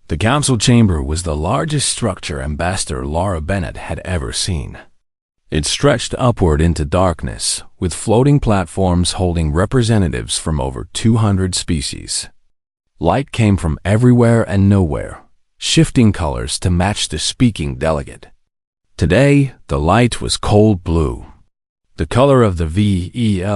The council chamber was the largest structure Ambassador Laura Bennett had ever seen. It stretched upward into darkness, with floating platforms holding representatives from over 200 species. Light came from everywhere and nowhere, shifting colors to match the speaking delegate. Today, the light was cold blue, the color of the VELORIANS.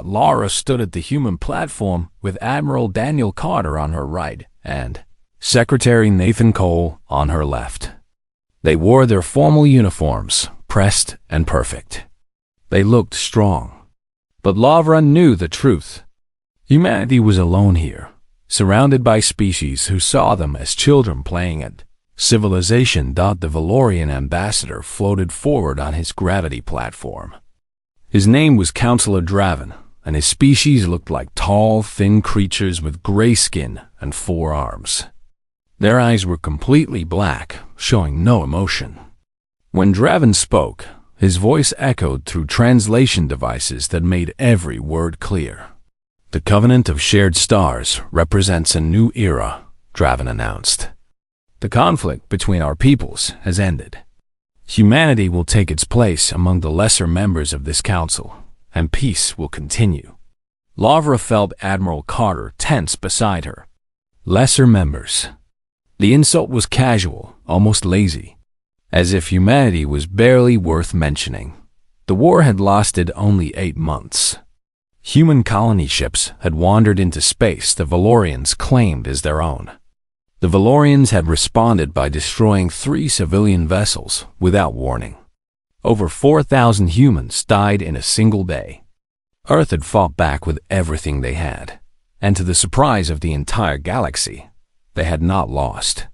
Laura stood at the human platform with Admiral Daniel Carter on her right and Secretary Nathan Cole on her left. They wore their formal uniforms, pressed and perfect. They looked strong. But Lavra knew the truth. Humanity was alone here, surrounded by species who saw them as children playing at civilization. The Valorian ambassador floated forward on his gravity platform. His name was Counselor Draven, and his species looked like tall, thin creatures with gray skin and 4 arms. Their eyes were completely black, showing no emotion. When Draven spoke, his voice echoed through translation devices that made every word clear. "The Covenant of Shared Stars represents a new era," Draven announced. "The conflict between our peoples has ended. Humanity will take its place among the lesser members of this council, and peace will continue." Lavra felt Admiral Carter tense beside her. Lesser members. The insult was casual, almost lazy, as if humanity was barely worth mentioning. The war had lasted only 8 months. Human colony ships had wandered into space the Valorians claimed as their own. The Valorians had responded by destroying 3 civilian vessels without warning. Over 4,000 humans died in a single day. Earth had fought back with everything they had, and to the surprise of the entire galaxy, they had not lost.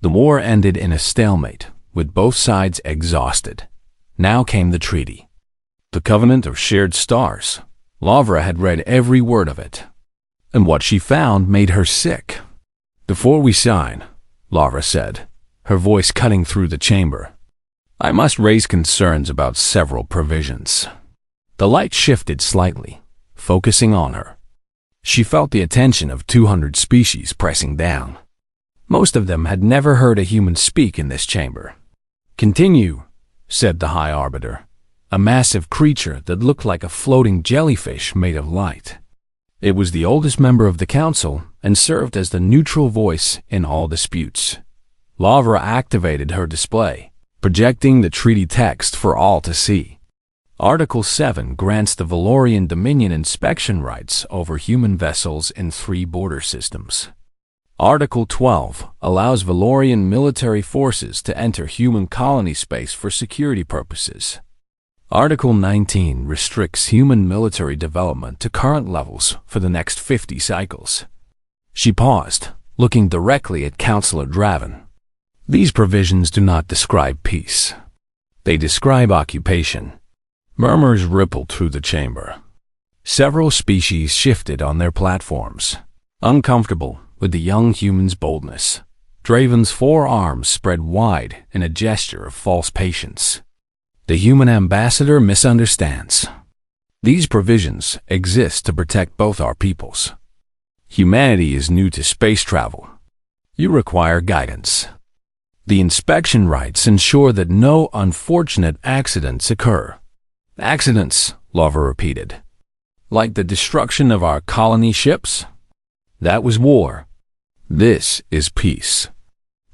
The war ended in a stalemate, with both sides exhausted. Now came the treaty. The Covenant of Shared Stars. Lavra had read every word of it, and what she found made her sick. "Before we sign," Lavra said, her voice cutting through the chamber, "I must raise concerns about several provisions." The light shifted slightly, focusing on her. She felt the attention of 200 species pressing down. Most of them had never heard a human speak in this chamber. "Continue," said the High Arbiter, a massive creature that looked like a floating jellyfish made of light. It was the oldest member of the council and served as the neutral voice in all disputes. Lavra activated her display, projecting the treaty text for all to see. Article 7 grants the Valorian Dominion inspection rights over human vessels in 3 border systems. Article 12 allows Valorian military forces to enter human colony space for security purposes. Article 19 restricts human military development to current levels for the next 50 cycles. She paused, looking directly at Counselor Draven. These provisions do not describe peace. They describe occupation. Murmurs rippled through the chamber. Several species shifted on their platforms, uncomfortable with the young human's boldness. Draven's 4 arms spread wide in a gesture of false patience. The human ambassador misunderstands. These provisions exist to protect both our peoples. Humanity is new to space travel. You require guidance. The inspection rights ensure that no unfortunate accidents occur. "Accidents," Lavra repeated. "Like the destruction of our colony ships? That was war. This is peace."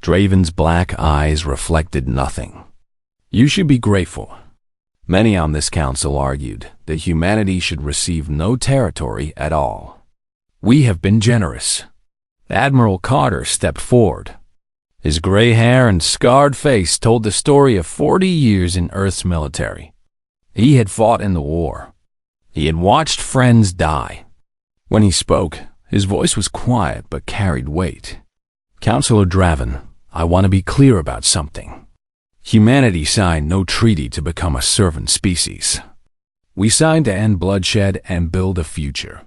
Draven's black eyes reflected nothing. "You should be grateful." Many on this council argued that humanity should receive no territory at all. "We have been generous." Admiral Carter stepped forward. His gray hair and scarred face told the story of 40 years in Earth's military. He had fought in the war. He had watched friends die. When he spoke, his voice was quiet but carried weight. "Counselor Draven, I want to be clear about something. Humanity signed no treaty to become a servant species. We signed to end bloodshed and build a future.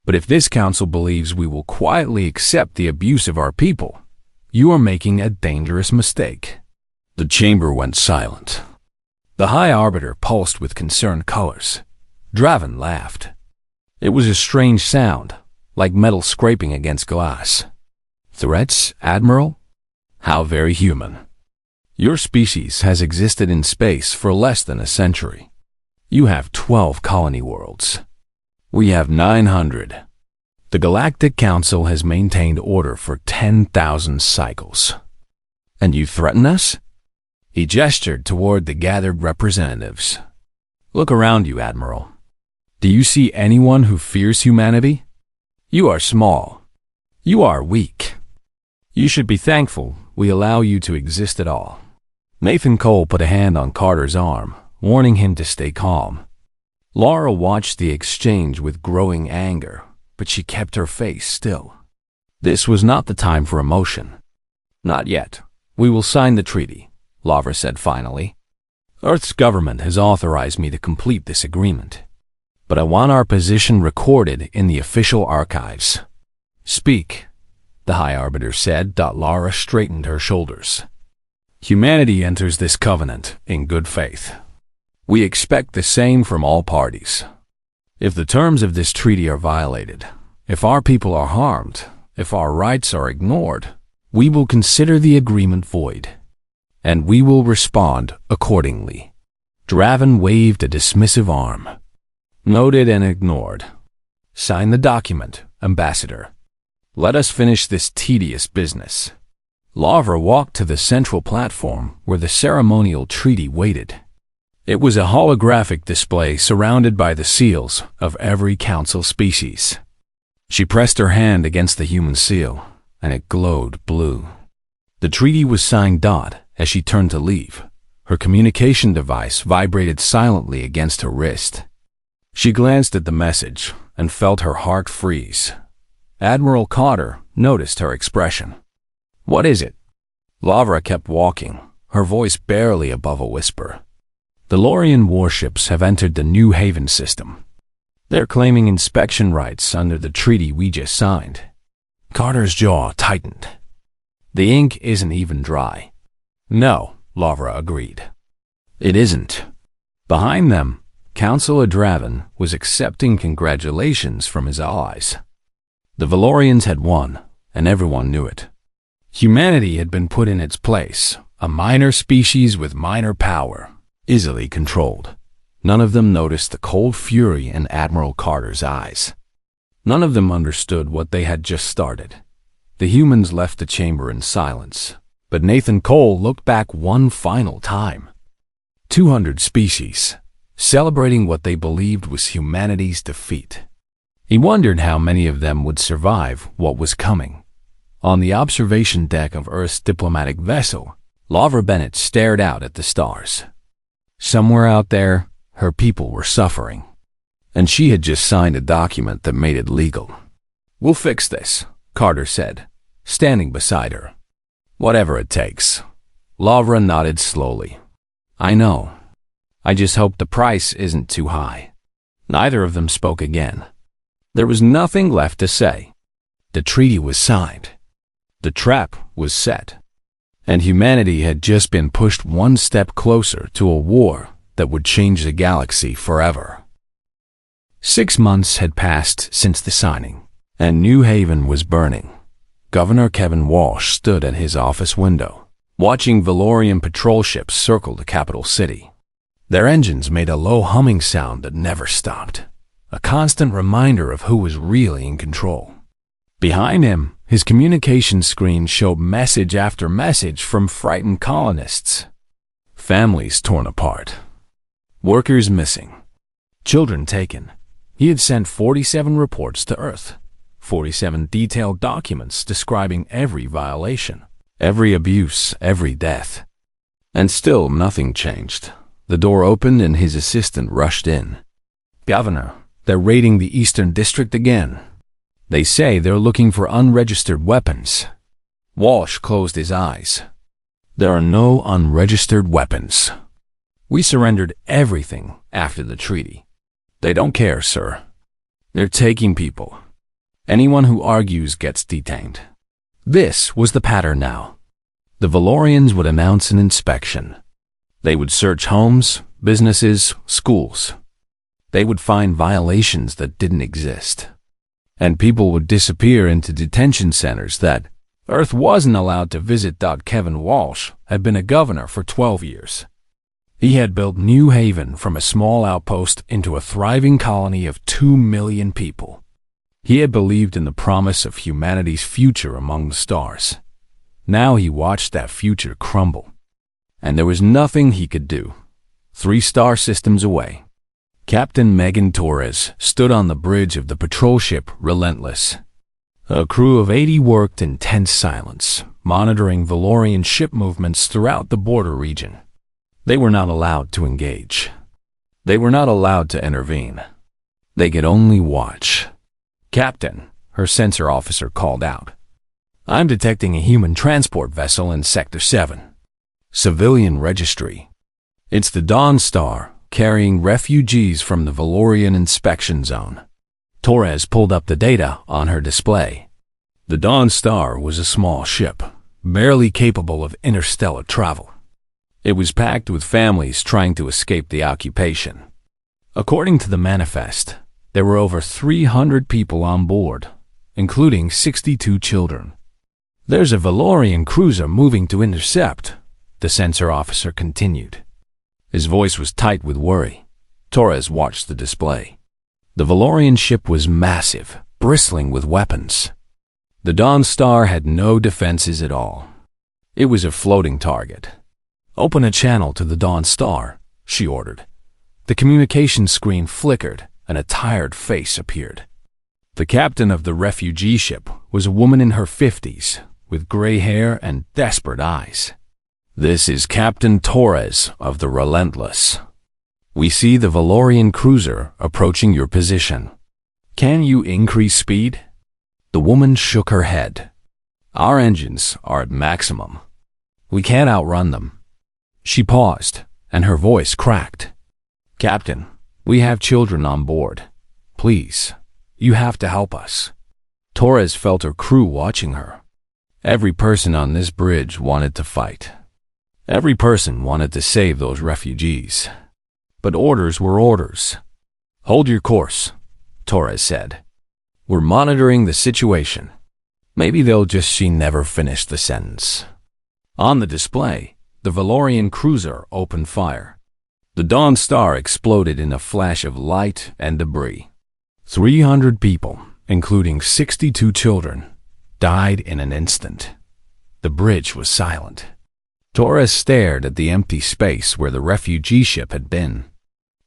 But if this council believes we will quietly accept the abuse of our people, you are making a dangerous mistake." The chamber went silent. The High Arbiter pulsed with concerned colors. Draven laughed. It was a strange sound, like metal scraping against glass. Threats, Admiral? How very human. Your species has existed in space for less than a century. You have 12 colony worlds. We have 900. The Galactic Council has maintained order for 10,000 cycles. And you threaten us? He gestured toward the gathered representatives. Look around you, Admiral. Do you see anyone who fears humanity? You are small. You are weak. You should be thankful we allow you to exist at all. Nathan Cole put a hand on Carter's arm, warning him to stay calm. Laura watched the exchange with growing anger, but she kept her face still. This was not the time for emotion. Not yet. We will sign the treaty, Laura said finally. Earth's government has authorized me to complete this agreement, but I want our position recorded in the official archives. Speak, the High Arbiter said. Laura straightened her shoulders. Humanity enters this covenant in good faith. We expect the same from all parties. If the terms of this treaty are violated, if our people are harmed, if our rights are ignored, we will consider the agreement void, and we will respond accordingly. Draven waved a dismissive arm. Noted and ignored. Sign the document, Ambassador. Let us finish this tedious business. Laura walked to the central platform where the ceremonial treaty waited. It was a holographic display surrounded by the seals of every council species. She pressed her hand against the human seal, and it glowed blue. The treaty was signed. As she turned to leave, her communication device vibrated silently against her wrist. She glanced at the message and felt her heart freeze. Admiral Carter noticed her expression. What is it? Laura kept walking, her voice barely above a whisper. The Lorian warships have entered the New Haven system. They're claiming inspection rights under the treaty we just signed. Carter's jaw tightened. The ink isn't even dry. No, Laura agreed. It isn't. Behind them, Councilor Draven was accepting congratulations from his allies. The Valorians had won, and everyone knew it. Humanity had been put in its place, a minor species with minor power, easily controlled. None of them noticed the cold fury in Admiral Carter's eyes. None of them understood what they had just started. The humans left the chamber in silence, but Nathan Cole looked back one final time. 200 species, celebrating what they believed was humanity's defeat. He wondered how many of them would survive what was coming. On the observation deck of Earth's diplomatic vessel, Laura Bennett stared out at the stars. Somewhere out there, her people were suffering, and she had just signed a document that made it legal. We'll fix this, Carter said, standing beside her. Whatever it takes. Laura nodded slowly. I know. I just hope the price isn't too high. Neither of them spoke again. There was nothing left to say. The treaty was signed. The trap was set. And humanity had just been pushed one step closer to a war that would change the galaxy forever. 6 months had passed since the signing, and New Haven was burning. Governor Kevin Walsh stood at his office window, watching Valorian patrol ships circle the capital city. Their engines made a low humming sound that never stopped, a constant reminder of who was really in control. Behind him, his communication screen showed message after message from frightened colonists. Families torn apart. Workers missing. Children taken. He had sent 47 reports to Earth. 47 detailed documents describing every violation, every abuse, every death. And still nothing changed. The door opened and his assistant rushed in. Governor, they're raiding the Eastern District again. They say they're looking for unregistered weapons. Walsh closed his eyes. There are no unregistered weapons. We surrendered everything after the treaty. They don't care, sir. They're taking people. Anyone who argues gets detained. This was the pattern now. The Valorians would announce an inspection. They would search homes, businesses, schools. They would find violations that didn't exist. And people would disappear into detention centers that, Earth wasn't allowed to visit. Kevin Walsh had been a governor for 12 years. He had built New Haven from a small outpost into a thriving colony of 2 million people. He had believed in the promise of humanity's future among the stars. Now he watched that future crumble. And there was nothing he could do. 3 star systems away, Captain Megan Torres stood on the bridge of the patrol ship Relentless. A crew of 80 worked in tense silence, monitoring Valorian ship movements throughout the border region. They were not allowed to engage. They were not allowed to intervene. They could only watch. "Captain," her sensor officer called out. "I'm detecting a human transport vessel in Sector 7. Civilian registry. It's the Dawn Star, carrying refugees from the Valorian inspection zone." Torres pulled up the data on her display. The Dawn Star was a small ship, barely capable of interstellar travel. It was packed with families trying to escape the occupation. According to the manifest, there were over 300 people on board, including 62 children. "There's a Valorian cruiser moving to intercept," the sensor officer continued. His voice was tight with worry. Torres watched the display. The Valorian ship was massive, bristling with weapons. The Dawn Star had no defenses at all. It was a floating target. "Open a channel to the Dawn Star," she ordered. The communication screen flickered, and a tired face appeared. The captain of the refugee ship was a woman in her 50s, with gray hair and desperate eyes. "This is Captain Torres of the Relentless. We see the Valorian cruiser approaching your position. Can you increase speed?" The woman shook her head. "Our engines are at maximum. We can't outrun them." She paused, and her voice cracked. "Captain, we have children on board. Please, you have to help us." Torres felt her crew watching her. Every person on this bridge wanted to fight. Every person wanted to save those refugees. But orders were orders. "Hold your course," Torres said. "We're monitoring the situation." Maybe they'll just... She never finished the sentence. On the display, the Valorian cruiser opened fire. The Dawn Star exploded in a flash of light and debris. 300 people, including 62 children, died in an instant. The bridge was silent. Torres stared at the empty space where the refugee ship had been.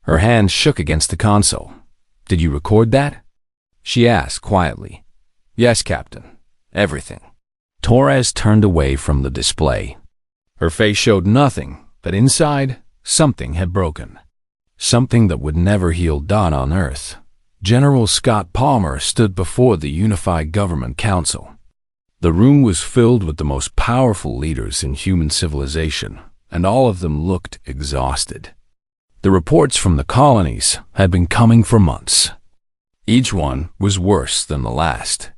Her hand shook against the console. "Did you record that?" she asked quietly. "Yes, Captain. Everything." Torres turned away from the display. Her face showed nothing, but inside, something had broken. Something that would never heal. On Earth, General Scott Palmer stood before the Unified Government Council. The room was filled with the most powerful leaders in human civilization, and all of them looked exhausted. The reports from the colonies had been coming for months. Each one was worse than the last.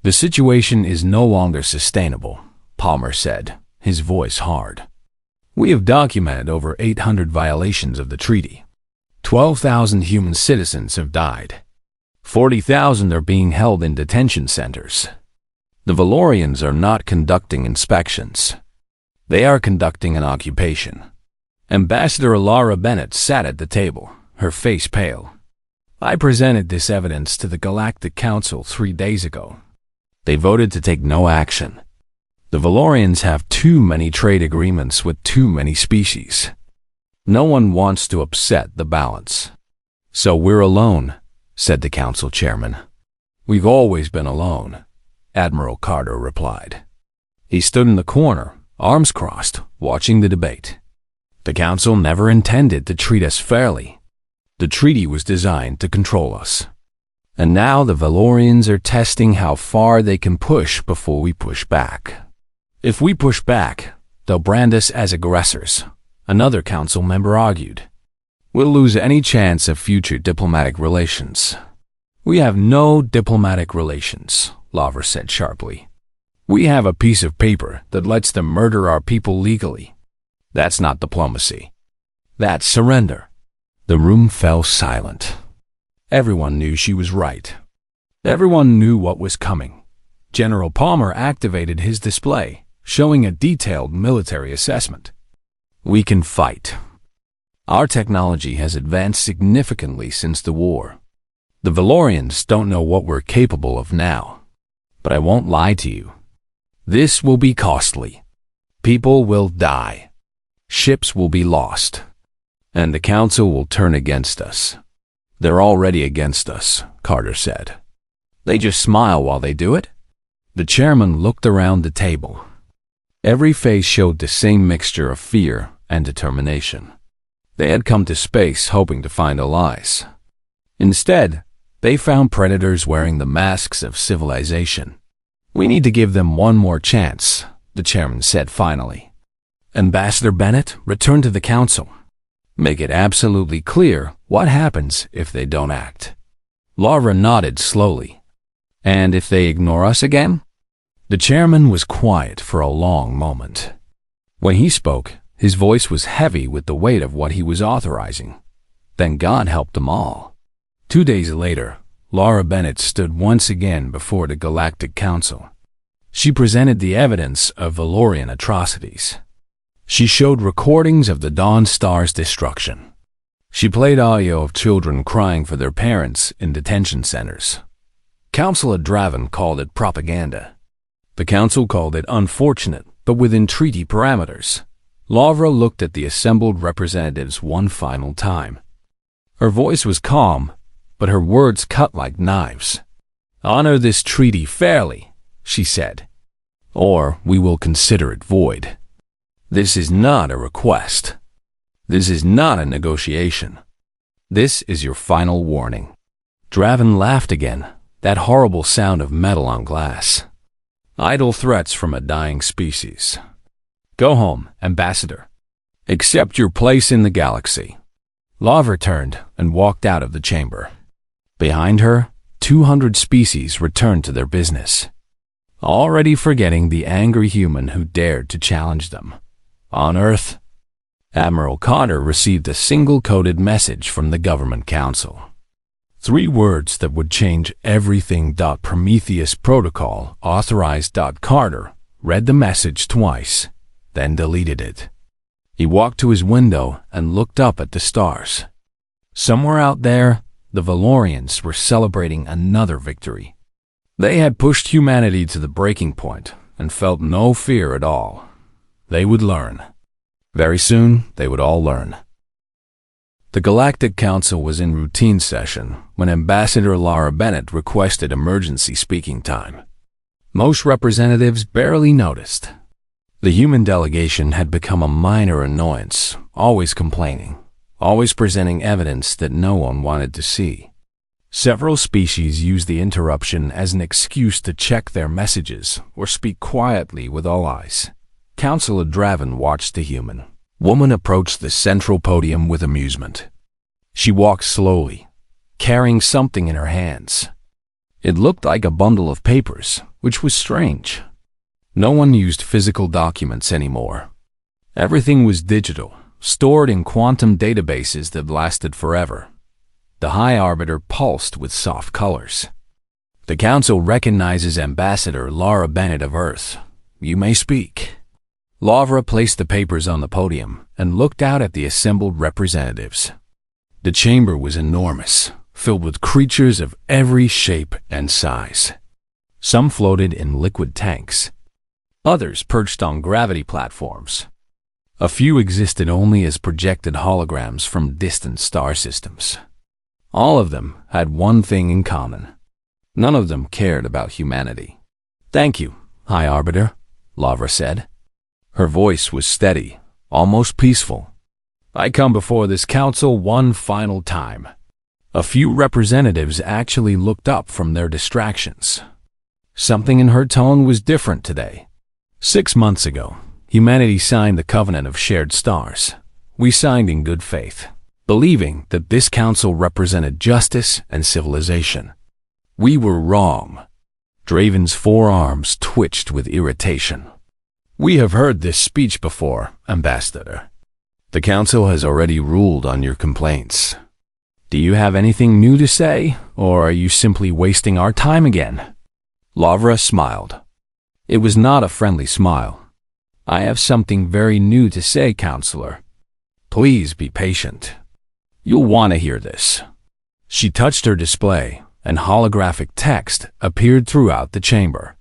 "The situation is no longer sustainable," Palmer said, his voice hard. "We have documented over 800 violations of the treaty. 12,000 human citizens have died. 40,000 are being held in detention centers. The Valorians are not conducting inspections. They are conducting an occupation." Ambassador Laura Bennett sat at the table, her face pale. "I presented this evidence to the Galactic Council 3 days ago. They voted to take no action. The Valorians have too many trade agreements with too many species. No one wants to upset the balance. So we're alone," said the council chairman. "We've always been alone," Admiral Carter replied. He stood in the corner, arms crossed, watching the debate. "The council never intended to treat us fairly. The treaty was designed to control us. And now the Valorians are testing how far they can push before we push back. If we push back, they'll brand us as aggressors," another council member argued. "We'll lose any chance of future diplomatic relations." "We have no diplomatic relations," Lavra said sharply. "We have a piece of paper that lets them murder our people legally. That's not diplomacy. That's surrender." The room fell silent. Everyone knew she was right. Everyone knew what was coming. General Palmer activated his display, showing a detailed military assessment. We can fight. Our technology has advanced significantly since the war. The Valorians don't know what we're capable of now. But I won't lie to you. This will be costly. People will die. Ships will be lost. And the Council will turn against us. They're already against us, Carter said. They just smile while they do it? The chairman looked around the table. Every face showed the same mixture of fear and determination. They had come to space hoping to find allies. Instead, they found predators wearing the masks of civilization. We need to give them one more chance, the chairman said finally. Ambassador Bennett, return to the council. Make it absolutely clear what happens if they don't act. Laura nodded slowly. And if they ignore us again? The chairman was quiet for a long moment. When he spoke, his voice was heavy with the weight of what he was authorizing. Then God helped them all. 2 days later, Laura Bennett stood once again before the Galactic Council. She presented the evidence of Valorian atrocities. She showed recordings of the Dawn Star's destruction. She played audio of children crying for their parents in detention centers. Councilor Draven called it propaganda. The council called it unfortunate, but within treaty parameters. Laura looked at the assembled representatives one final time. Her voice was calm, but her words cut like knives. Honor this treaty fairly, she said, or we will consider it void. This is not a request. This is not a negotiation. This is your final warning. Draven laughed again, that horrible sound of metal on glass. Idle threats from a dying species. Go home, Ambassador. Accept your place in the galaxy. Laura turned and walked out of the chamber. Behind her, 200 species returned to their business, already forgetting the angry human who dared to challenge them. On Earth, Admiral Carter received a single-coded message from the Government Council. 3 words that would change everything. Prometheus Protocol authorized. Carter read the message twice, then deleted it. He walked to his window and looked up at the stars. Somewhere out there, the Valorians were celebrating another victory. They had pushed humanity to the breaking point and felt no fear at all. They would learn. Very soon, they would all learn. The Galactic Council was in routine session when Ambassador Laura Bennett requested emergency speaking time. Most representatives barely noticed. The human delegation had become a minor annoyance, always complaining, always presenting evidence that no one wanted to see. Several species used the interruption as an excuse to check their messages or speak quietly with all eyes. Councilor Draven watched the human woman approach the central podium with amusement. She walked slowly, carrying something in her hands. It looked like a bundle of papers, which was strange. No one used physical documents anymore. Everything was digital, stored in quantum databases that lasted forever. The High Arbiter pulsed with soft colors. The Council recognizes Ambassador Laura Bennett of Earth. You may speak. Laura placed the papers on the podium and looked out at the assembled representatives. The chamber was enormous, filled with creatures of every shape and size. Some floated in liquid tanks. Others perched on gravity platforms. A few existed only as projected holograms from distant star systems. All of them had one thing in common. None of them cared about humanity. Thank you, High Arbiter, Laura said. Her voice was steady, almost peaceful. I come before this council one final time. A few representatives actually looked up from their distractions. Something in her tone was different today. 6 months ago, humanity signed the Covenant of Shared Stars. We signed in good faith, believing that this council represented justice and civilization. We were wrong. Draven's forearms twitched with irritation. We have heard this speech before, Ambassador. The council has already ruled on your complaints. Do you have anything new to say, or are you simply wasting our time again? Lavra smiled. It was not a friendly smile. I have something very new to say, Counselor. Please be patient. You'll want to hear this. She touched her display, and holographic text appeared throughout the chamber.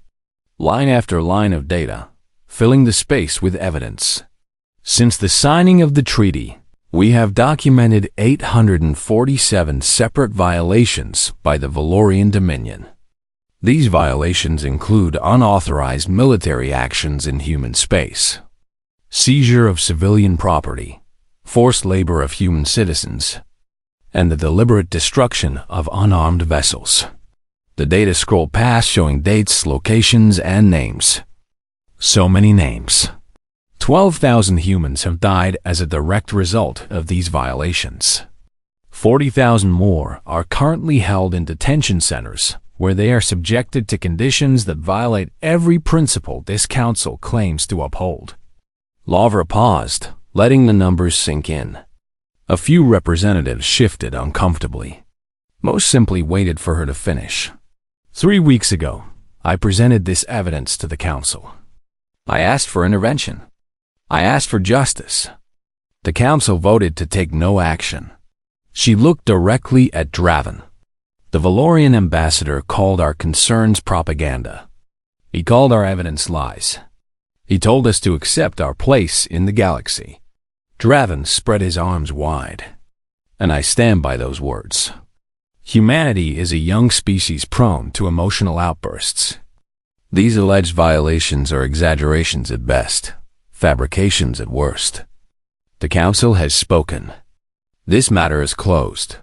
Line after line of data, filling the space with evidence. Since the signing of the treaty, we have documented 847 separate violations by the Valorian Dominion. These violations include unauthorized military actions in human space, seizure of civilian property, forced labor of human citizens, and the deliberate destruction of unarmed vessels. The data scrolled past showing dates, locations, and names. So many names. 12,000 humans have died as a direct result of these violations. 40,000 more are currently held in detention centers, where they are subjected to conditions that violate every principle this council claims to uphold. Lavra paused, letting the numbers sink in. A few representatives shifted uncomfortably. Most simply waited for her to finish. 3 weeks ago, I presented this evidence to the council. I asked for intervention. I asked for justice. The council voted to take no action. She looked directly at Draven. The Valorian ambassador called our concerns propaganda. He called our evidence lies. He told us to accept our place in the galaxy. Draven spread his arms wide. And I stand by those words. Humanity is a young species prone to emotional outbursts. These alleged violations are exaggerations at best, fabrications at worst. The council has spoken. This matter is closed.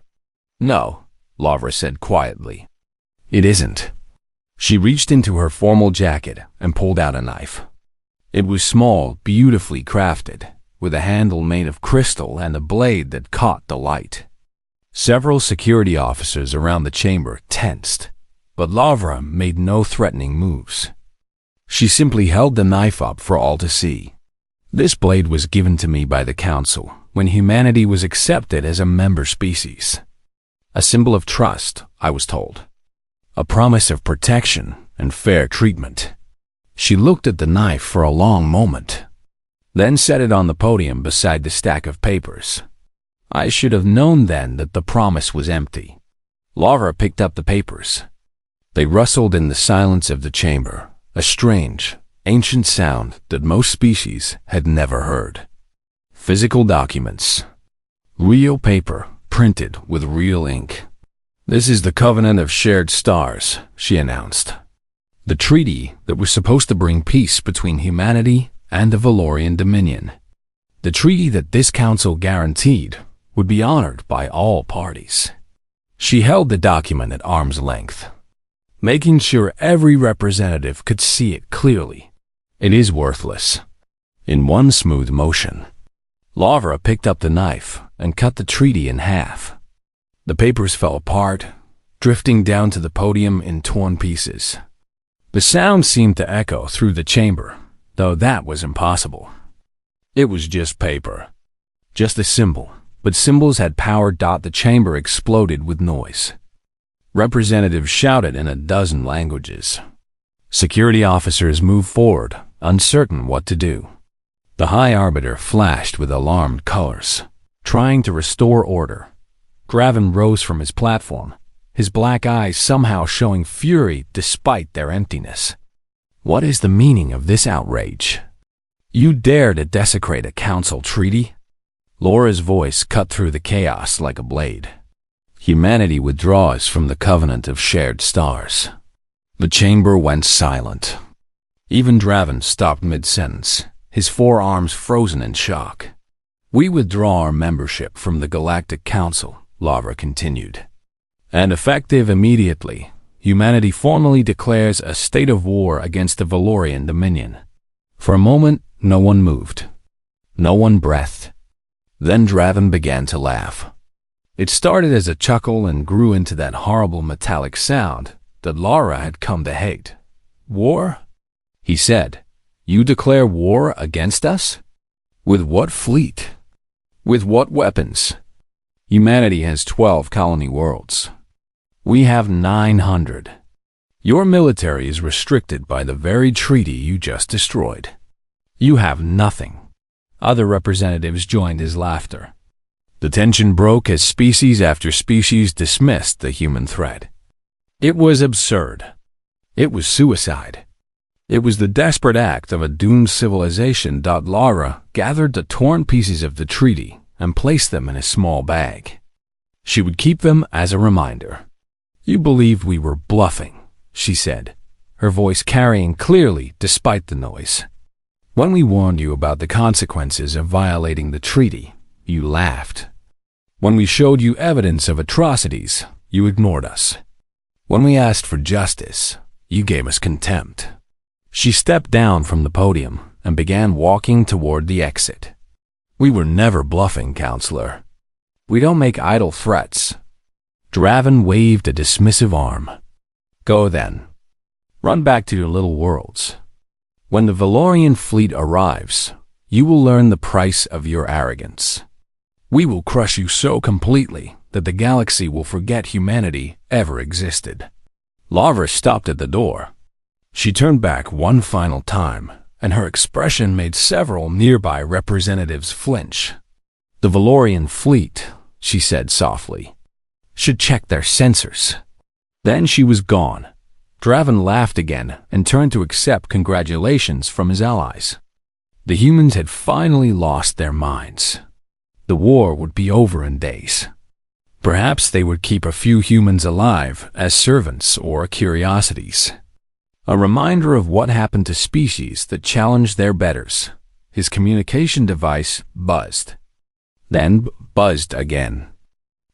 No, Lavra said quietly. It isn't. She reached into her formal jacket and pulled out a knife. It was small, beautifully crafted, with a handle made of crystal and a blade that caught the light. Several security officers around the chamber tensed, but Lavra made no threatening moves. She simply held the knife up for all to see. This blade was given to me by the council when humanity was accepted as a member species. A symbol of trust, I was told. A promise of protection and fair treatment. She looked at the knife for a long moment, then set it on the podium beside the stack of papers. I should have known then that the promise was empty. Lavra picked up the papers. They rustled in the silence of the chamber, a strange, ancient sound that most species had never heard. Physical documents. Real paper, printed with real ink. This is the Covenant of Shared Stars, she announced. The treaty that was supposed to bring peace between humanity and the Valorian Dominion. The treaty that this council guaranteed would be honored by all parties. She held the document at arm's length, making sure every representative could see it clearly. It is worthless. In one smooth motion, Lavra picked up the knife and cut the treaty in half. The papers fell apart, drifting down to the podium in torn pieces. The sound seemed to echo through the chamber, though that was impossible. It was just paper. Just a symbol, but symbols had power. The chamber exploded with noise. Representatives shouted in a dozen languages. Security officers moved forward, uncertain what to do. The High Arbiter flashed with alarmed colors, trying to restore order. Draven rose from his platform, his black eyes somehow showing fury despite their emptiness. What is the meaning of this outrage? You dare to desecrate a council treaty? Laura's voice cut through the chaos like a blade. Humanity withdraws from the Covenant of Shared Stars. The chamber went silent. Even Draven stopped mid-sentence, his forearms frozen in shock. We withdraw our membership from the Galactic Council, Lavra continued. And effective immediately, humanity formally declares a state of war against the Valorian Dominion. For a moment, no one moved. No one breathed. Then Draven began to laugh. It started as a chuckle and grew into that horrible metallic sound that Lara had come to hate. War? He said. You declare war against us? With what fleet? With what weapons? Humanity has 12 colony worlds. We have 900. Your military is restricted by the very treaty you just destroyed. You have nothing." Other representatives joined his laughter. The tension broke as species after species dismissed the human threat. It was absurd. It was suicide. It was the desperate act of a doomed civilization. Laura gathered the torn pieces of the treaty and placed them in a small bag. She would keep them as a reminder. "You believed we were bluffing," she said, her voice carrying clearly despite the noise. "When we warned you about the consequences of violating the treaty, you laughed. When we showed you evidence of atrocities, you ignored us. When we asked for justice, you gave us contempt." She stepped down from the podium and began walking toward the exit. "We were never bluffing, Counselor. We don't make idle threats." Draven waved a dismissive arm. "Go then. Run back to your little worlds. When the Valorian fleet arrives, you will learn the price of your arrogance. We will crush you so completely that the galaxy will forget humanity ever existed." Lara stopped at the door. She turned back one final time, and her expression made several nearby representatives flinch. "The Valorian fleet," she said softly, "should check their sensors." Then she was gone. Draven laughed again and turned to accept congratulations from his allies. The humans had finally lost their minds. The war would be over in days. Perhaps they would keep a few humans alive as servants or curiosities. A reminder of what happened to species that challenged their betters. His communication device buzzed. Then buzzed again.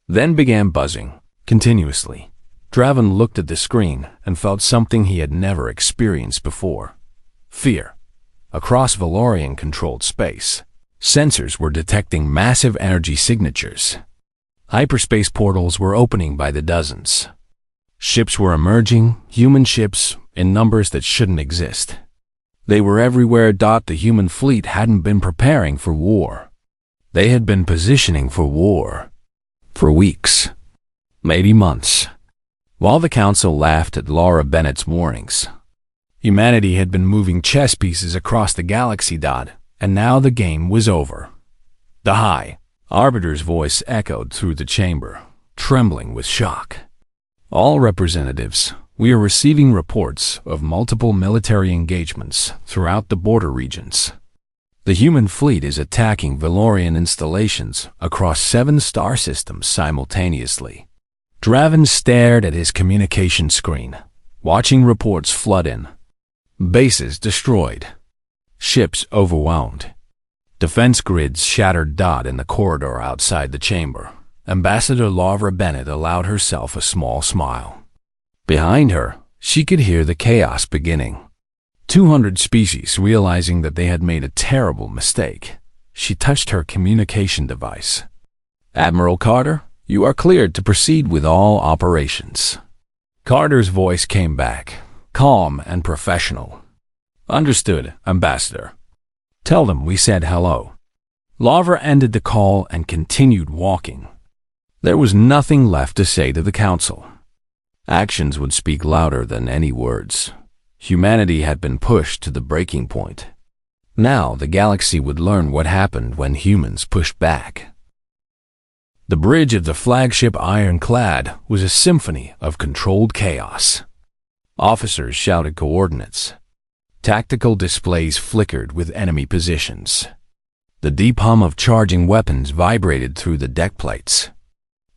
Then began buzzing, continuously. Draven looked at the screen and felt something he had never experienced before. Fear. Across Valorian-controlled space, sensors were detecting massive energy signatures. Hyperspace portals were opening by the dozens. Ships were emerging, human ships, in numbers that shouldn't exist. They were everywhere. The human fleet hadn't been preparing for war. They had been positioning for war. For weeks. Maybe months. While the council laughed at Laura Bennett's warnings, humanity had been moving chess pieces across the galaxy. And now the game was over. The High Arbiter's voice echoed through the chamber, trembling with shock. "All representatives, we are receiving reports of multiple military engagements throughout the border regions. The human fleet is attacking Valorian installations across 7 star systems simultaneously." Draven stared at his communication screen, watching reports flood in. Bases destroyed. Ships overwhelmed. Defense grids shattered. In the corridor outside the chamber, Ambassador Laura Bennett allowed herself a small smile. Behind her, she could hear the chaos beginning. 200 species realizing that they had made a terrible mistake. She touched her communication device. "Admiral Carter, you are cleared to proceed with all operations." Carter's voice came back, calm and professional. "Understood, Ambassador. Tell them we said hello." Laura ended the call and continued walking. There was nothing left to say to the council. Actions would speak louder than any words. Humanity had been pushed to the breaking point. Now the galaxy would learn what happened when humans pushed back. The bridge of the flagship Ironclad was a symphony of controlled chaos. Officers shouted coordinates. Tactical displays flickered with enemy positions. The deep hum of charging weapons vibrated through the deck plates.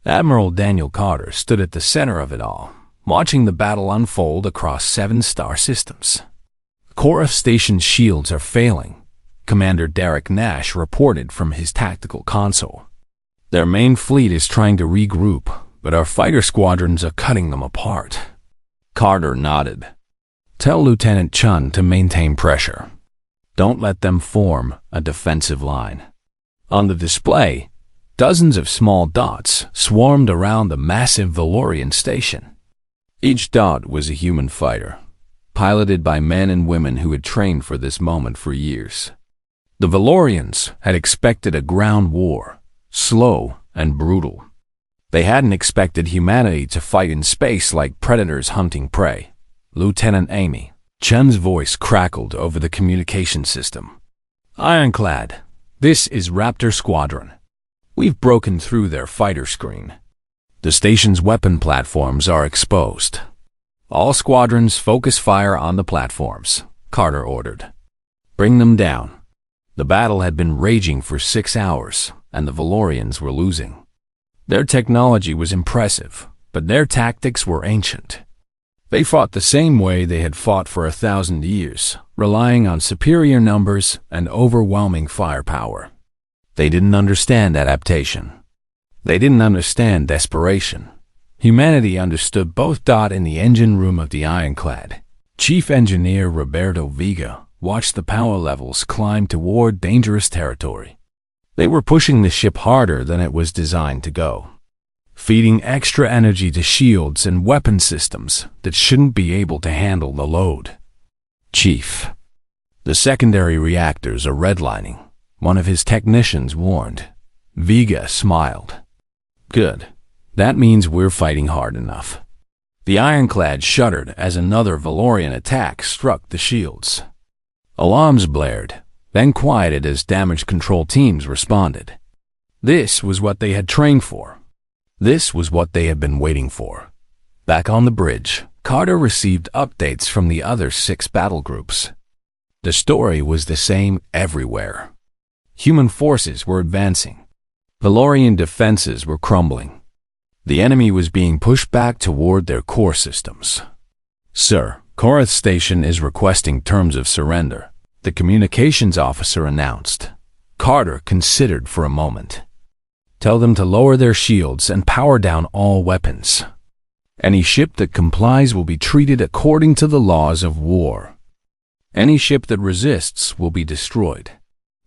Admiral Daniel Carter stood at the center of it all, watching the battle unfold across 7 star systems. "Core of station shields are failing," Commander Derek Nash reported from his tactical console. "Their main fleet is trying to regroup, but our fighter squadrons are cutting them apart." Carter nodded. "Tell Lieutenant Chun to maintain pressure. Don't let them form a defensive line." On the display, dozens of small dots swarmed around the massive Valorian station. Each dot was a human fighter, piloted by men and women who had trained for this moment for years. The Valorians had expected a ground war, slow and brutal. They hadn't expected humanity to fight in space like predators hunting prey. Lieutenant Amy. Chen's voice crackled over the communication system. Ironclad, this is Raptor Squadron. We've broken through their fighter screen. The station's weapon platforms are exposed. All squadrons focus fire on the platforms, Carter ordered. Bring them down. The battle had been raging for 6 hours, and the Valorians were losing. Their technology was impressive, but their tactics were ancient. They fought the same way they had fought for 1,000 years, relying on superior numbers and overwhelming firepower. They didn't understand adaptation. They didn't understand desperation. Humanity understood both. In the engine room of the Ironclad, Chief Engineer Roberto Vega watched the power levels climb toward dangerous territory. They were pushing the ship harder than it was designed to go, feeding extra energy to shields and weapon systems that shouldn't be able to handle the load. Chief, the secondary reactors are redlining, one of his technicians warned. Vega smiled. Good. That means we're fighting hard enough. The Ironclad shuddered as another Valorian attack struck the shields. Alarms blared, then quieted as damage control teams responded. This was what they had trained for. This was what they had been waiting for. Back on the bridge, Carter received updates from the other 6 battle groups. The story was the same everywhere. Human forces were advancing. Valorian defenses were crumbling. The enemy was being pushed back toward their core systems. Sir, Korath Station is requesting terms of surrender, the communications officer announced. Carter considered for a moment. Tell them to lower their shields and power down all weapons. Any ship that complies will be treated according to the laws of war. Any ship that resists will be destroyed.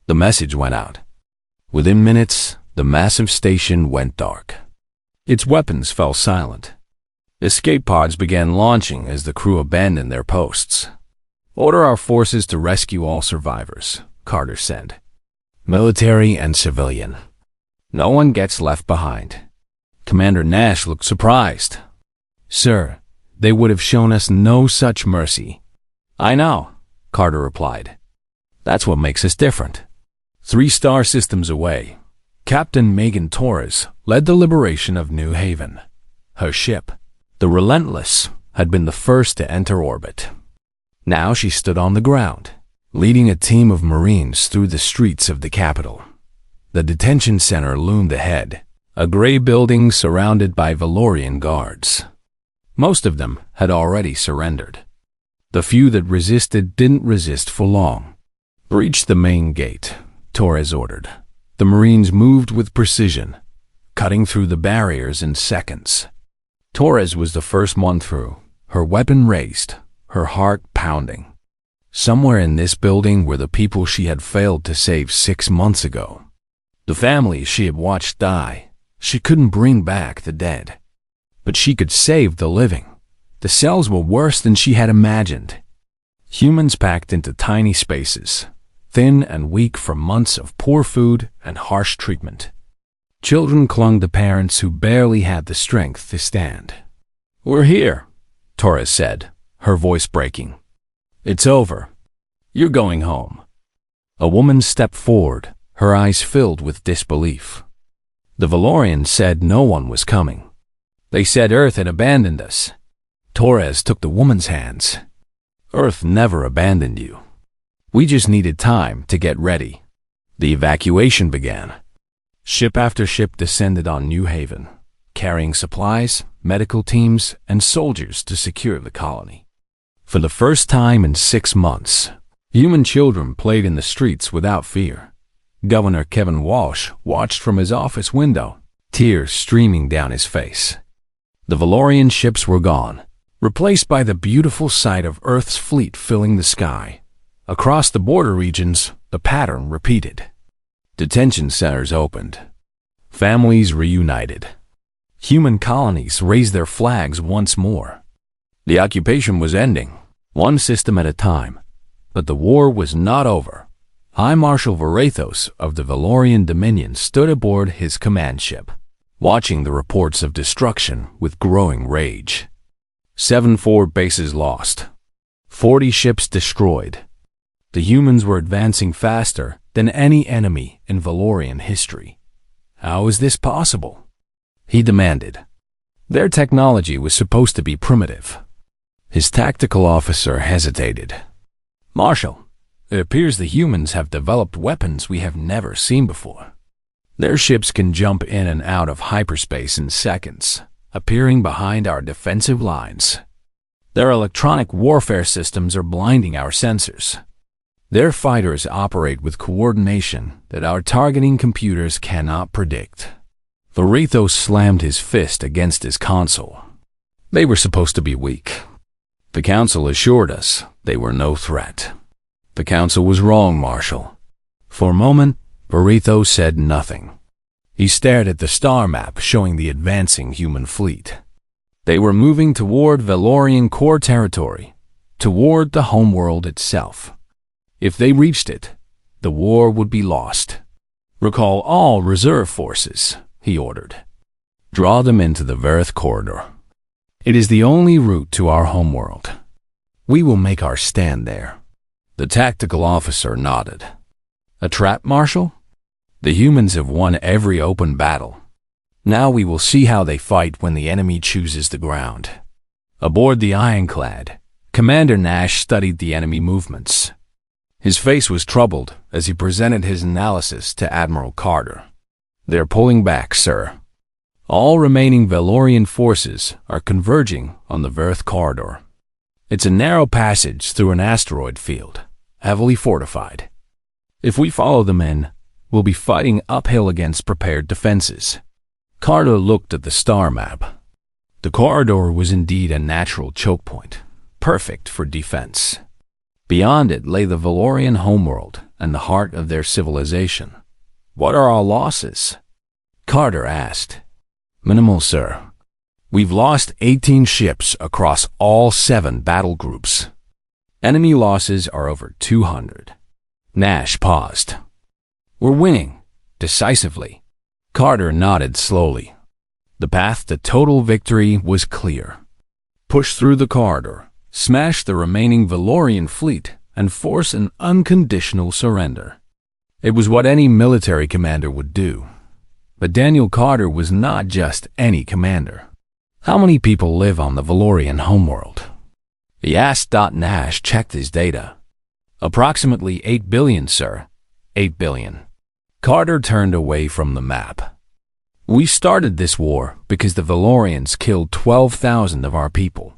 The message went out. Within minutes, the massive station went dark. Its weapons fell silent. Escape pods began launching as the crew abandoned their posts. Order our forces to rescue all survivors, Carter said. Military and civilian. No one gets left behind. Commander Nash looked surprised. Sir, they would have shown us no such mercy. I know, Carter replied. That's what makes us different. 3 star systems away, Captain Megan Torres led the liberation of New Haven. Her ship, the Relentless, had been the first to enter orbit. Now she stood on the ground, leading a team of Marines through the streets of the capital. The detention center loomed ahead, a gray building surrounded by Valorian guards. Most of them had already surrendered. The few that resisted didn't resist for long. Breach the main gate, Torres ordered. The Marines moved with precision, cutting through the barriers in seconds. Torres was the first one through, her weapon raised, her heart pounding. Somewhere in this building were the people she had failed to save 6 months ago. The families she had watched die. She couldn't bring back the dead, but she could save the living. The cells were worse than she had imagined. Humans packed into tiny spaces, thin and weak from months of poor food and harsh treatment. Children clung to parents who barely had the strength to stand. We're here, Torres said, her voice breaking. It's over. You're going home. A woman stepped forward, her eyes filled with disbelief. The Valorians said no one was coming. They said Earth had abandoned us. Torres took the woman's hands. Earth never abandoned you. We just needed time to get ready. The evacuation began. Ship after ship descended on New Haven, carrying supplies, medical teams, and soldiers to secure the colony. For the first time in 6 months, human children played in the streets without fear. Governor Kevin Walsh watched from his office window, tears streaming down his face. The Valorian ships were gone, replaced by the beautiful sight of Earth's fleet filling the sky. Across the border regions, the pattern repeated. Detention centers opened. Families reunited. Human colonies raised their flags once more. The occupation was ending, one system at a time. But the war was not over. High Marshal Varathos of the Valorian Dominion stood aboard his command ship, watching the reports of destruction with growing rage. 74 bases lost. 40 ships destroyed. The humans were advancing faster than any enemy in Valorian history. How is this possible? He demanded. Their technology was supposed to be primitive. His tactical officer hesitated. Marshal, it appears the humans have developed weapons we have never seen before. Their ships can jump in and out of hyperspace in seconds, appearing behind our defensive lines. Their electronic warfare systems are blinding our sensors. Their fighters operate with coordination that our targeting computers cannot predict. Varethos slammed his fist against his console. They were supposed to be weak. The Council assured us they were no threat. The Council was wrong, Marshal. For a moment, Varethos said nothing. He stared at the star map showing the advancing human fleet. They were moving toward Valorian core territory, toward the homeworld itself. If they reached it, the war would be lost. Recall all reserve forces, he ordered. Draw them into the Verith corridor. It is the only route to our homeworld. We will make our stand there. The tactical officer nodded. A trap, Marshal? The humans have won every open battle. Now we will see how they fight when the enemy chooses the ground. Aboard the Ironclad, Commander Nash studied the enemy movements. His face was troubled as he presented his analysis to Admiral Carter. They're pulling back, sir. All remaining Valorian forces are converging on the Verith corridor. It's a narrow passage through an asteroid field, heavily fortified. If we follow the men, we'll be fighting uphill against prepared defenses. Carter looked at the star map. The corridor was indeed a natural choke point, perfect for defense. Beyond it lay the Valorian homeworld and the heart of their civilization. What are our losses? Carter asked. Minimal, sir. We've lost 18 ships across all 7 battle groups. Enemy losses are over 200. Nash paused. We're winning, decisively. Carter nodded slowly. The path to total victory was clear. Push through the corridor, smash the remaining Valorian fleet, and force an unconditional surrender. It was what any military commander would do. But Daniel Carter was not just any commander. How many people live on the Valorian homeworld? He asked. Nash checked his data. Approximately 8 billion, sir. 8 billion. Carter turned away from the map. We started this war because the Valorians killed 12,000 of our people.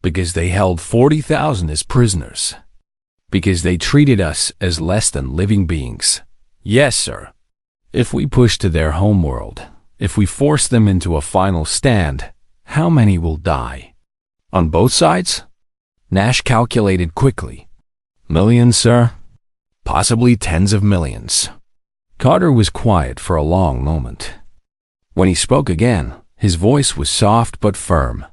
Because they held 40,000 as prisoners. Because they treated us as less than living beings. Yes, sir. If we push to their homeworld, if we force them into a final stand, how many will die? On both sides? Nash calculated quickly. Millions, sir? Possibly tens of millions. Carter was quiet for a long moment. When he spoke again, his voice was soft but firm.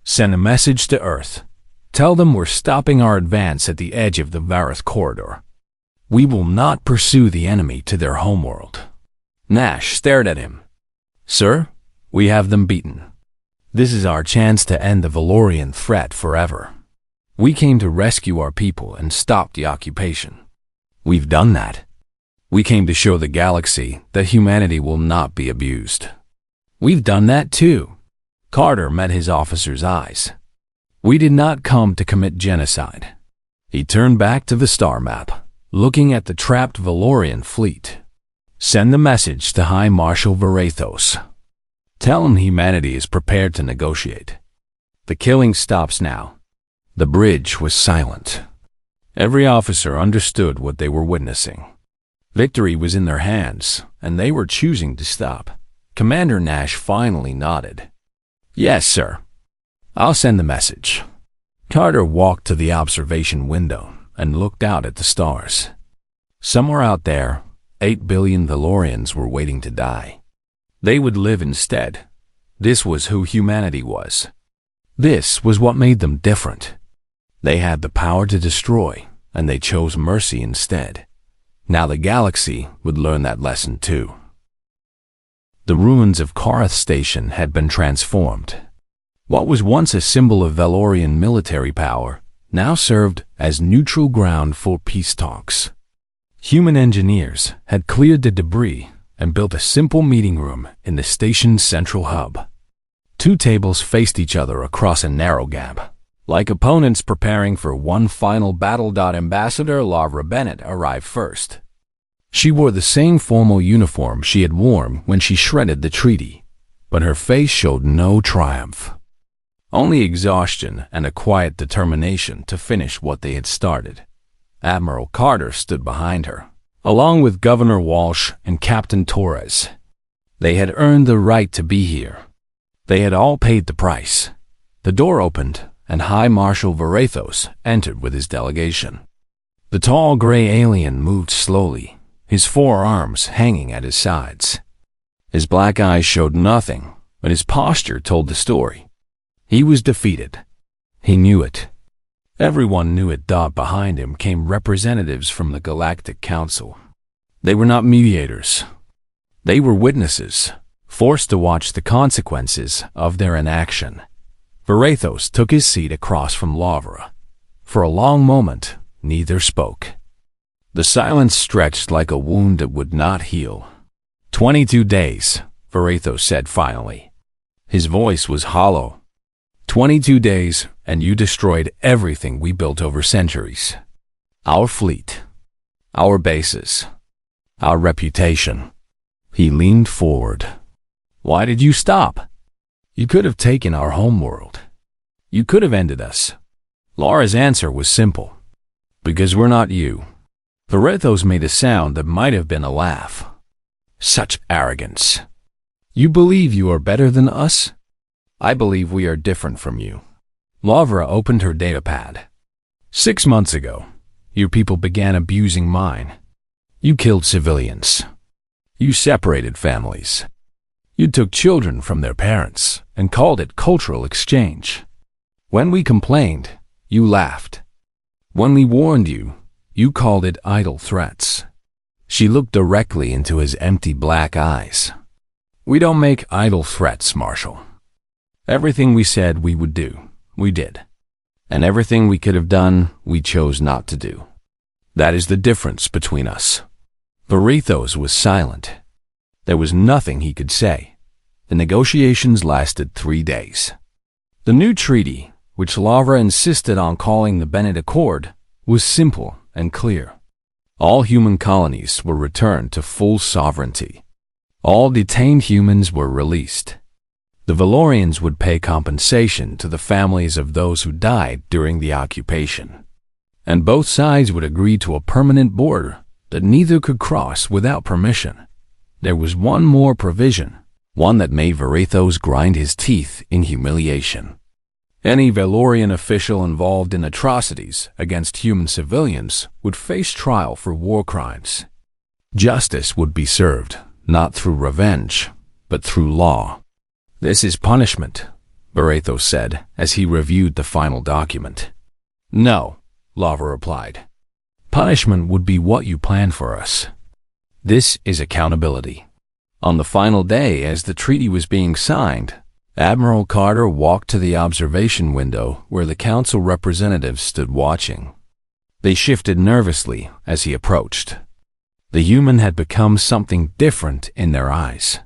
Send a message to Earth. Tell them we're stopping our advance at the edge of the Verith corridor. We will not pursue the enemy to their homeworld. Nash stared at him. Sir, we have them beaten. This is our chance to end the Valorian threat forever. We came to rescue our people and stop the occupation. We've done that. We came to show the galaxy that humanity will not be abused. We've done that too. Carter met his officer's eyes. We did not come to commit genocide. He turned back to the star map, looking at the trapped Valorian fleet. Send the message to High Marshal Varethos. Tell him humanity is prepared to negotiate. The killing stops now. The bridge was silent. Every officer understood what they were witnessing. Victory was in their hands, and they were choosing to stop. Commander Nash finally nodded. Yes, sir. I'll send the message. Carter walked to the observation window and looked out at the stars. Somewhere out there, 8 billion Valorians were waiting to die. They would live instead. This was who humanity was. This was what made them different. They had the power to destroy, and they chose mercy instead. Now the galaxy would learn that lesson too. The ruins of Korath Station had been transformed. What was once a symbol of Valorian military power now served as neutral ground for peace talks. Human engineers had cleared the debris and built a simple meeting room in the station's central hub. 2 tables faced each other across a narrow gap, like opponents preparing for one final battle. Ambassador Lavra Bennett arrived first. She wore the same formal uniform she had worn when she shredded the treaty, but her face showed no triumph. Only exhaustion and a quiet determination to finish what they had started. Admiral Carter stood behind her, along with Governor Walsh and Captain Torres. They had earned the right to be here. They had all paid the price. The door opened, and High Marshal Varathos entered with his delegation. The tall gray alien moved slowly, his 4 arms hanging at his sides. His black eyes showed nothing, but his posture told the story. He was defeated. He knew it. Everyone knew it. Behind him came representatives from the Galactic Council. They were not mediators. They were witnesses, forced to watch the consequences of their inaction. Varathos took his seat across from Lavra. For a long moment, neither spoke. The silence stretched like a wound that would not heal. 22 days, Varathos said finally. His voice was hollow. 22 days, and you destroyed everything we built over centuries. Our fleet, our bases, our reputation. He leaned forward. Why did you stop? You could have taken our homeworld. You could have ended us. Laura's answer was simple. Because we're not you. Varathos made a sound that might have been a laugh. Such arrogance. You believe you are better than us? I believe we are different from you. Lavra opened her datapad. 6 months ago, your people began abusing mine. You killed civilians. You separated families. You took children from their parents and called it cultural exchange. When we complained, you laughed. When we warned you, you called it idle threats. She looked directly into his empty black eyes. We don't make idle threats, Marshal. Everything we said we would do, we did. And everything we could have done, we chose not to do. That is the difference between us. Varathos was silent. There was nothing he could say. The negotiations lasted 3 days. The new treaty, which Lavra insisted on calling the Bennett Accord, was simple and clear. All human colonies were returned to full sovereignty. All detained humans were released. The Valorians would pay compensation to the families of those who died during the occupation. And both sides would agree to a permanent border that neither could cross without permission. There was one more provision, one that made Varathos grind his teeth in humiliation. Any Valorian official involved in atrocities against human civilians would face trial for war crimes. Justice would be served, not through revenge, but through law. This is punishment, Varathos said as he reviewed the final document. No, Lavra replied. Punishment would be what you planned for us. This is accountability. On the final day, as the treaty was being signed, Admiral Carter walked to the observation window where the council representatives stood watching. They shifted nervously as he approached. The human had become something different in their eyes.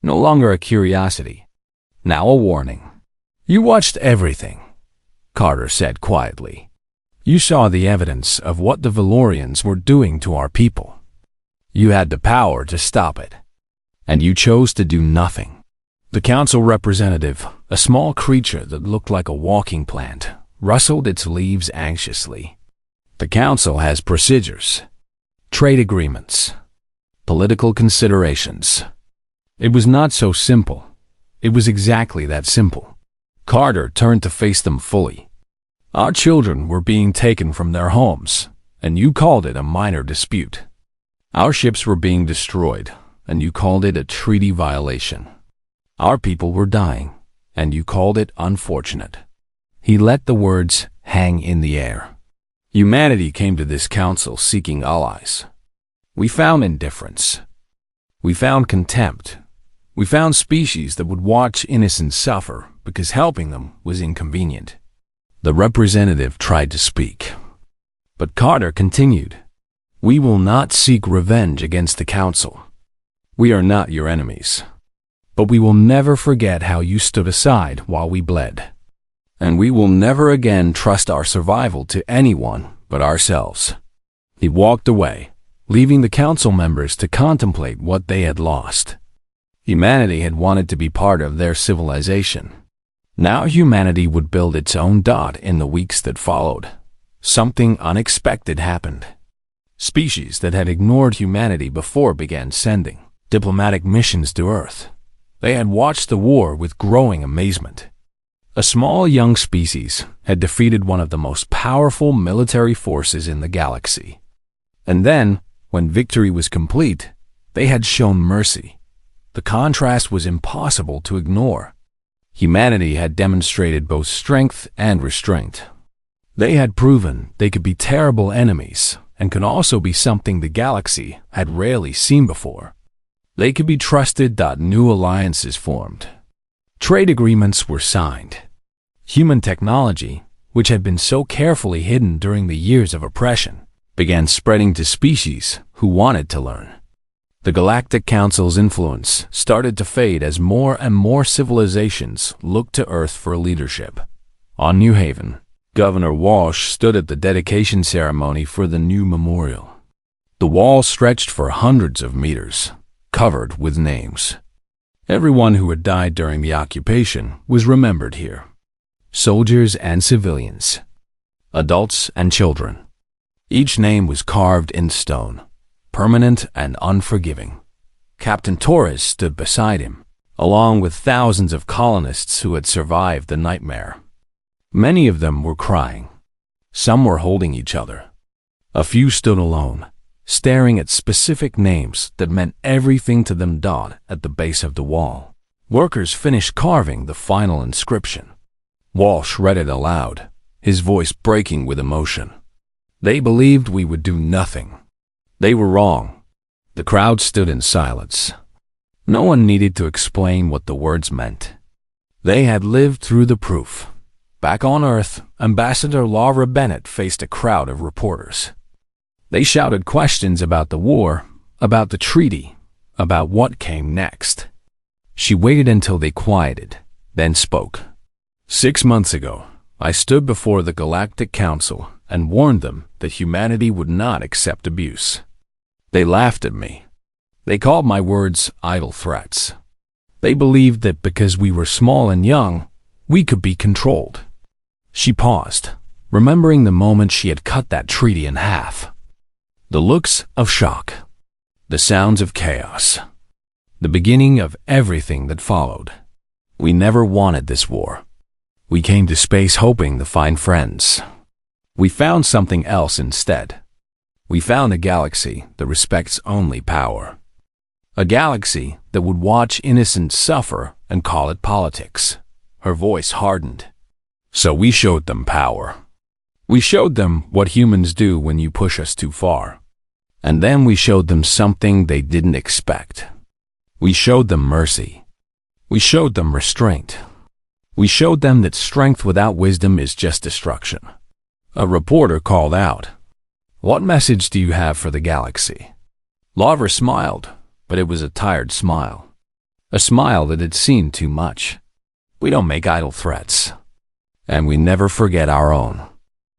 No longer a curiosity. Now a warning. You watched everything, Carter said quietly. You saw the evidence of what the Valorians were doing to our people. You had the power to stop it. And you chose to do nothing. The council representative, a small creature that looked like a walking plant, rustled its leaves anxiously. The council has procedures, trade agreements, political considerations. It was not so simple. It was exactly that simple. Carter turned to face them fully. Our children were being taken from their homes, and you called it a minor dispute. Our ships were being destroyed, and you called it a treaty violation. Our people were dying, and you called it unfortunate. He let the words hang in the air. Humanity came to this council seeking allies. We found indifference. We found contempt. We found species that would watch innocents suffer because helping them was inconvenient. The representative tried to speak, but Carter continued, "We will not seek revenge against the Council. We are not your enemies. But we will never forget how you stood aside while we bled. And we will never again trust our survival to anyone but ourselves." He walked away, leaving the council members to contemplate what they had lost. Humanity had wanted to be part of their civilization. Now humanity would build its own dot in the weeks that followed. Something unexpected happened. Species that had ignored humanity before began sending diplomatic missions to Earth. They had watched the war with growing amazement. A small young species had defeated one of the most powerful military forces in the galaxy. And then, when victory was complete, they had shown mercy. The contrast was impossible to ignore. Humanity had demonstrated both strength and restraint. They had proven they could be terrible enemies and could also be something the galaxy had rarely seen before. They could be trusted. New alliances formed. Trade agreements were signed. Human technology, which had been so carefully hidden during the years of oppression, began spreading to species who wanted to learn. The Galactic Council's influence started to fade as more and more civilizations looked to Earth for leadership. On New Haven, Governor Walsh stood at the dedication ceremony for the new memorial. The wall stretched for hundreds of meters, covered with names. Everyone who had died during the occupation was remembered here. Soldiers and civilians, adults and children. Each name was carved in stone, permanent and unforgiving. Captain Torres stood beside him, along with thousands of colonists who had survived the nightmare. Many of them were crying. Some were holding each other. A few stood alone, staring at specific names that meant everything to them. At the base of the wall, workers finished carving the final inscription. Walsh read it aloud, his voice breaking with emotion. They believed we would do nothing. They were wrong. The crowd stood in silence. No one needed to explain what the words meant. They had lived through the proof. Back on Earth, Ambassador Laura Bennett faced a crowd of reporters. They shouted questions about the war, about the treaty, about what came next. She waited until they quieted, then spoke. 6 months ago, I stood before the Galactic Council and warned them that humanity would not accept abuse. They laughed at me. They called my words idle threats. They believed that because we were small and young, we could be controlled. She paused, remembering the moment she had cut that treaty in half. The looks of shock, the sounds of chaos, the beginning of everything that followed. We never wanted this war. We came to space hoping to find friends. We found something else instead. We found a galaxy that respects only power. A galaxy that would watch innocents suffer and call it politics. Her voice hardened. So we showed them power. We showed them what humans do when you push us too far. And then we showed them something they didn't expect. We showed them mercy. We showed them restraint. We showed them that strength without wisdom is just destruction. A reporter called out, "What message do you have for the galaxy?" Laura smiled, but it was a tired smile. A smile that had seen too much. We don't make idle threats. And we never forget our own.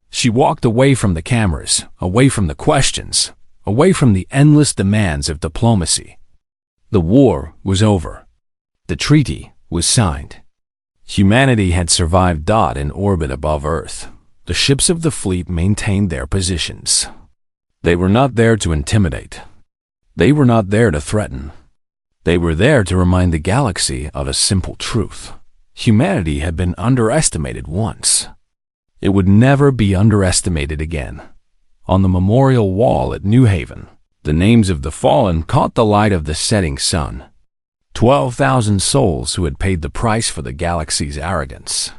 She walked away from the cameras, away from the questions, away from the endless demands of diplomacy. The war was over. The treaty was signed. Humanity had survived. In orbit above Earth, the ships of the fleet maintained their positions. They were not there to intimidate. They were not there to threaten. They were there to remind the galaxy of a simple truth. Humanity had been underestimated once. It would never be underestimated again. On the memorial wall at New Haven, the names of the fallen caught the light of the setting sun. 12,000 souls who had paid the price for the galaxy's arrogance.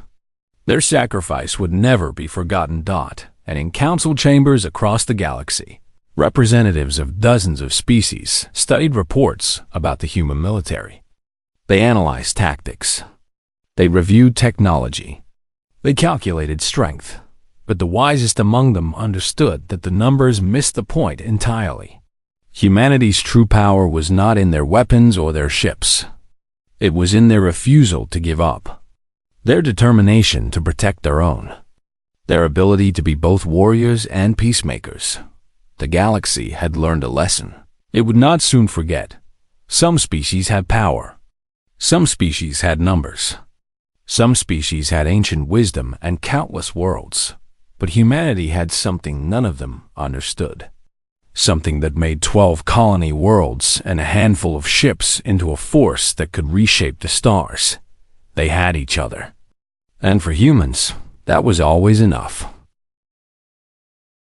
Their sacrifice would never be forgotten. And in council chambers across the galaxy, representatives of dozens of species studied reports about the human military. They analyzed tactics. They reviewed technology. They calculated strength. But the wisest among them understood that the numbers missed the point entirely. Humanity's true power was not in their weapons or their ships. It was in their refusal to give up, their determination to protect their own, their ability to be both warriors and peacemakers. The galaxy had learned a lesson. It would not soon forget. Some species had power. Some species had numbers. Some species had ancient wisdom and countless worlds. But humanity had something none of them understood. Something that made 12 colony worlds and a handful of ships into a force that could reshape the stars. They had each other. And for humans, that was always enough.